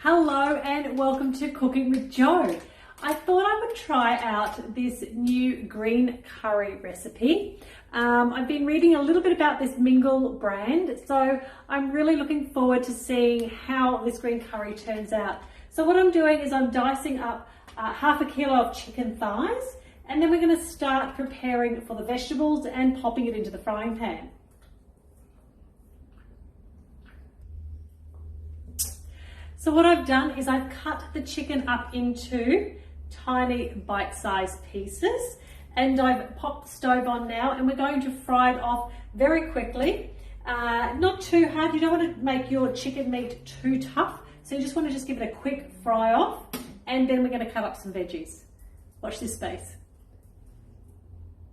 Hello and welcome to Cooking with Jo. I thought I would try out this new green curry recipe. I've been reading a little bit about this Mingle brand, so I'm really looking forward to seeing how this green curry turns out. So what I'm doing is I'm dicing up half a kilo of chicken thighs, and then we're going to start preparing for the vegetables and popping it into the frying pan. So what I've done is I've cut the chicken up into tiny bite-sized pieces, and I've popped the stove on now, and we're going to fry it off very quickly. Not too hard. You don't want to make your chicken meat too tough, so you just want to give it a quick fry off, and then we're going to cut up some veggies. Watch this space.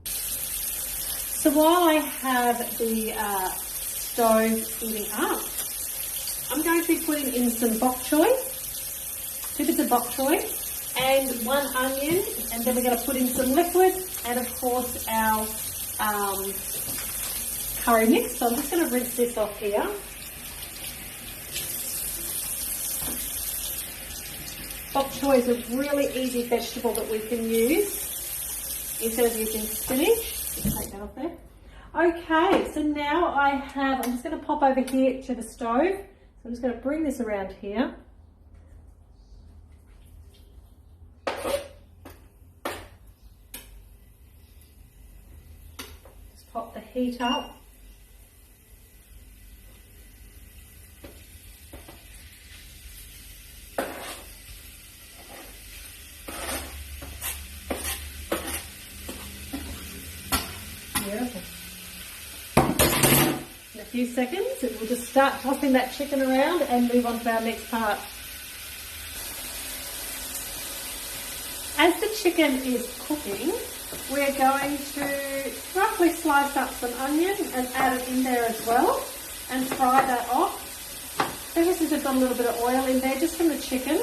So while I have the stove heating up, I'm going to be putting in some bok choy, 2 bits of bok choy, and 1 onion, and then we're going to put in some liquid, and of course our curry mix. So I'm just going to rinse this off here. Bok choy is a really easy vegetable that we can use instead of using spinach. Just take that off there. Okay, so now I'm just going to pop over here to the stove. I'm just going to bring this around here. Just pop the heat up. Beautiful. In a few seconds, we'll just start tossing that chicken around and move on to our next part. As the chicken is cooking, we're going to roughly slice up some onion and add it in there as well and fry that off. So this has just got a little bit of oil in there just from the chicken.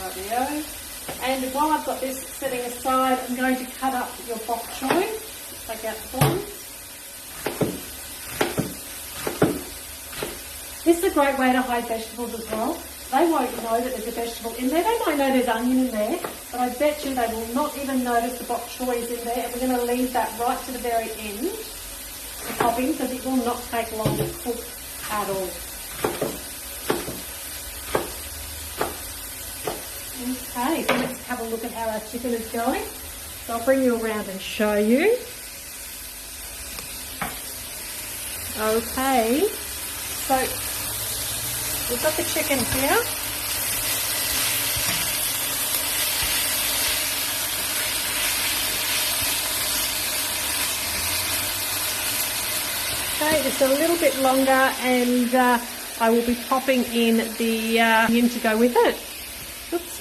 Rightio. And while I've got this sitting aside, I'm going to cut up your bok choy. Take out the bottom. This is a great way to hide vegetables as well. They won't know that there's a vegetable in there. They might know there's onion in there, but I bet you they will not even notice the bok choy is in there. And we're going to leave that right to the very end, the topping, because it will not take long to cook at all. Okay, so let's have a look at how our chicken is going. So I'll bring you around and show you. Okay, so we've got the chicken here. Okay, just a little bit longer, and I will be popping in the onion to go with it. Oops.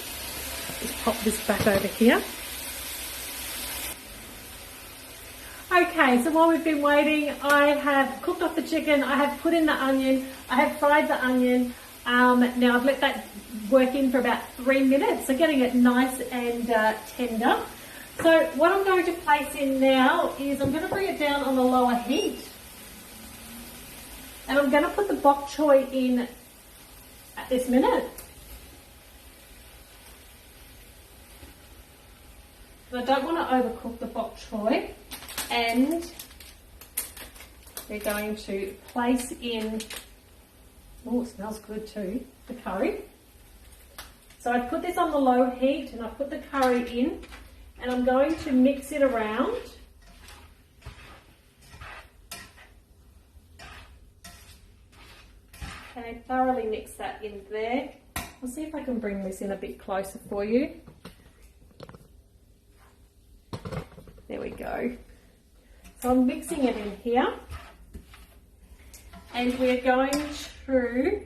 Just pop this back over here. Okay, so while we've been waiting, I have cooked off the chicken, I have put in the onion, I have fried the onion. Now I've let that work in for about 3 minutes, so getting it nice and tender. So what I'm going to place in now is I'm going to bring it down on the lower heat. And I'm going to put the bok choy in at this minute. I don't want to overcook the bok choy, and we're going to place in, oh, it smells good too, the curry. So I put this on the low heat and I put the curry in, and I'm going to mix it around. Okay, thoroughly mix that in there. I'll see if I can bring this in a bit closer for you. There we go. So I'm mixing it in here, and we're going to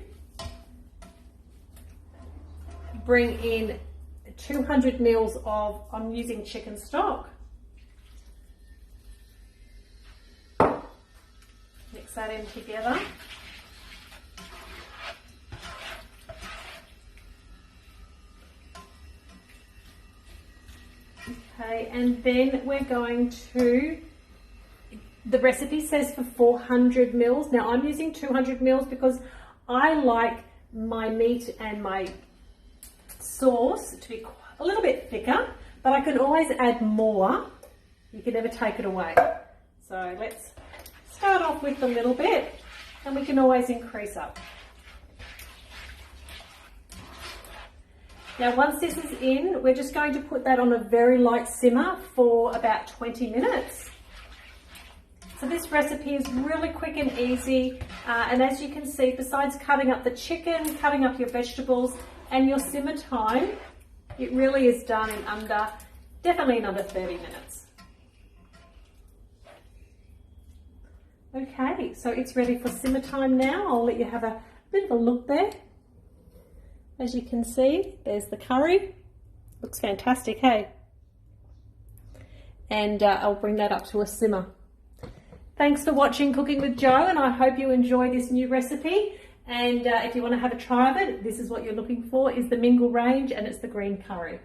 bring in 200 mils of, I'm using chicken stock. Mix that in together. Okay, and then we're going to The recipe says for 400 mils. Now I'm using 200 mils because I like my meat and my sauce to be a little bit thicker, but I can always add more. You can never take it away. So let's start off with a little bit and we can always increase up. Now once this is in, we're just going to put that on a very light simmer for about 20 minutes. So this recipe is really quick and easy, and as you can see, besides cutting up the chicken, cutting up your vegetables and your simmer time, it really is done in definitely in under 30 minutes. Okay, so it's ready for simmer time now. I'll let you have a bit of a look there. As you can see, there's the curry. Looks fantastic, hey? And I'll bring that up to a simmer. Thanks for watching Cooking with Jo, and I hope you enjoy this new recipe. And if you want to have a try of it, this is what you're looking for, is the Mingle range, and it's the green curry.